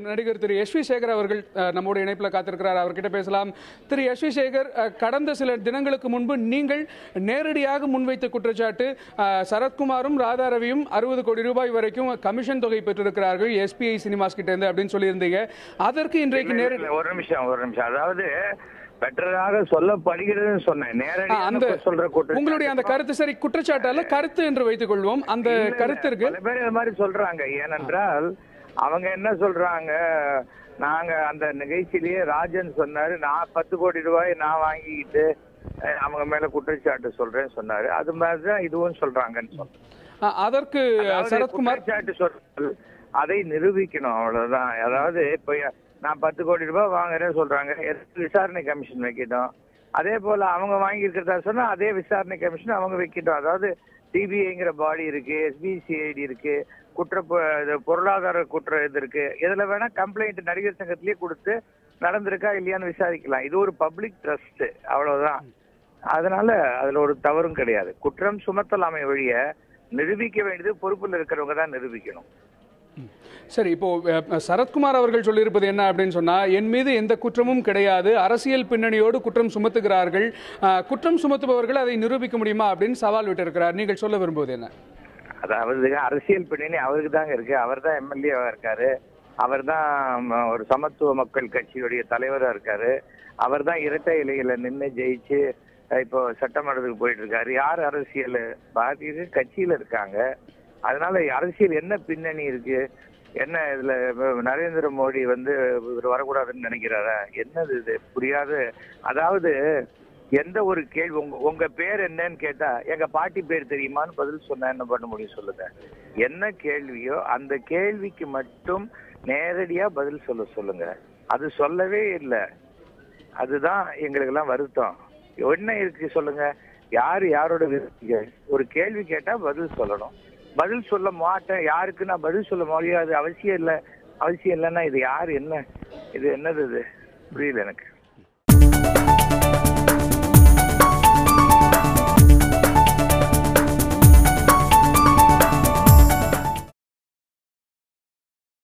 நடிகர் திரு S we Sekar அவர்கள் நம்முடைய இணைப்பில் காத்திருக்கிறார். அவர்கிட்ட பேசலாம். திரு எஸ் வி சேகர், கடந்த சில தினங்களுக்கு முன்பு நீங்கள் நேரடியாக முன்வைத்த குற்றச்சாட்டு, சரத்குமாரும் ராதா ரவியும் 60 கோடி ரூபாய் வரைக்கும் கமிஷன் தொகை பெற்றிருக்கிறார்கள் எஸ்பிஐ சினிமாஸ் கிட்ட இருந்து அப்படின்னு சொல்லியிருந்தீங்க. அதற்கு இன்றைக்கு நேரடி ஒரு நிமிஷம் அதாவது பெற்றதாக சொல்லப்படுகிறது சொன்னேன். நேரடியாக சொல்ற உங்களுடைய அந்த கருத்து சரி, குற்றச்சாட்டு அல்ல, கருத்து என்று வைத்துக் கொள்வோம். அந்த கருத்திற்கு பல பேர் இது மாதிரி சொல்றாங்க. ஏனென்றால் அவங்க என்ன சொல்றாங்க, நாங்க அந்த நிகழ்ச்சியிலேயே ராஜன் சொன்னாரு, நான் 10 கோடி ரூபாய் நான் வாங்கிக்கிட்டு அவங்க மேல குற்றச்சாட்டு சொல்றேன்னு சொன்னாரு. அது மாதிரிதான் இதுவும் சொல்றாங்கன்னு சொன்னாங்க. அதற்கு சரத்குமார் குற்றச்சாட்டு சொல்றாங்க, அதை நிரூபிக்கணும், அவ்வளவுதான். அதாவது இப்ப நான் 10 கோடி ரூபாய் வாங்குறேன்னு சொல்றாங்க, விசாரணை கமிஷன் வைக்கட்டும். அதே போல அவங்க வாங்கி இருக்கிறதா சொன்னா அதே விசாரணை கமிஷன் அவங்க வைக்கட்டும். அதாவது சிபிஐங்கிற பாடி இருக்கு, எஸ்பிசிஐடி இருக்கு, பொருளாதார குற்ற இது இருக்கு. இதுல வேணா கம்ப்ளைண்ட் நடிகர் சங்கத்திலேயே கொடுத்து நடந்திருக்கா இல்லையான்னு விசாரிக்கலாம். இது ஒரு பப்ளிக் ட்ரஸ்ட், அவ்வளவுதான். அதனால அதுல ஒரு தவறும் கிடையாது. குற்றம் சுமத்தலாமை வழிய நிரூபிக்க வேண்டியது பொறுப்புல இருக்கிறவங்க தான் நிரூபிக்கணும். சரி, இப்போ சரத்குமார் அவர்கள் சொல்லியிருப்பது என்ன அப்படின்னு சொன்னா, என் மீது எந்த குற்றமும் கிடையாது, அரசியல் பின்னணியோடு குற்றம் சுமத்துகிறார்கள், குற்றம் சுமத்துபவர்கள் அதை நிரூபிக்க முடியுமா அப்படின்னு சவால் விட்டிருக்கிறார். நீங்கள் சொல்ல விரும்புவது என்ன? அதாவது அரசியல் பின்னணி அவருக்கு தாங்க இருக்கு. அவர் தான் எம்எல்ஏவா இருக்காரு, அவர் தான் ஒரு சமத்துவ மக்கள் கட்சியுடைய தலைவரா இருக்காரு, அவர் தான் இரட்டை இலையில நின்று ஜெயிச்சு இப்போ சட்டமன்றத்துக்கு போயிட்டு இருக்காரு. யார் அரசியல் பாதிக்கு கட்சியில இருக்காங்க. அதனால அரசியல் என்ன பின்னணி இருக்கு, என்ன இதுல நரேந்திர மோடி இவர் வரக்கூடாதுன்னு நினைக்கிறாரா, என்னது இது புரியாது. அதாவது எந்த ஒரு கேள்வி, உங்க பேர் என்னன்னு கேட்டா எங்க பாட்டி பேர் தெரியுமான்னு பதில் சொன்னா என்ன பண்ண முடியும் சொல்லுங்க. என்ன கேள்வியோ அந்த கேள்விக்கு மட்டும் நேரடியா பதில் சொல்லுங்க. அது சொல்லவே இல்லை. அதுதான் எங்களுக்கு எல்லாம் வருத்தம். என்ன இருக்கு சொல்லுங்க, யாரோட ஒரு கேள்வி கேட்டா பதில் சொல்லணும். பதில் சொல்ல மாட்டேன், யாருக்கு நான் பதில் சொல்ல முடியாது, அவசியம் இல்லைன்னா இது யாரு, என்ன இது, என்னது இது, புரியல எனக்கு.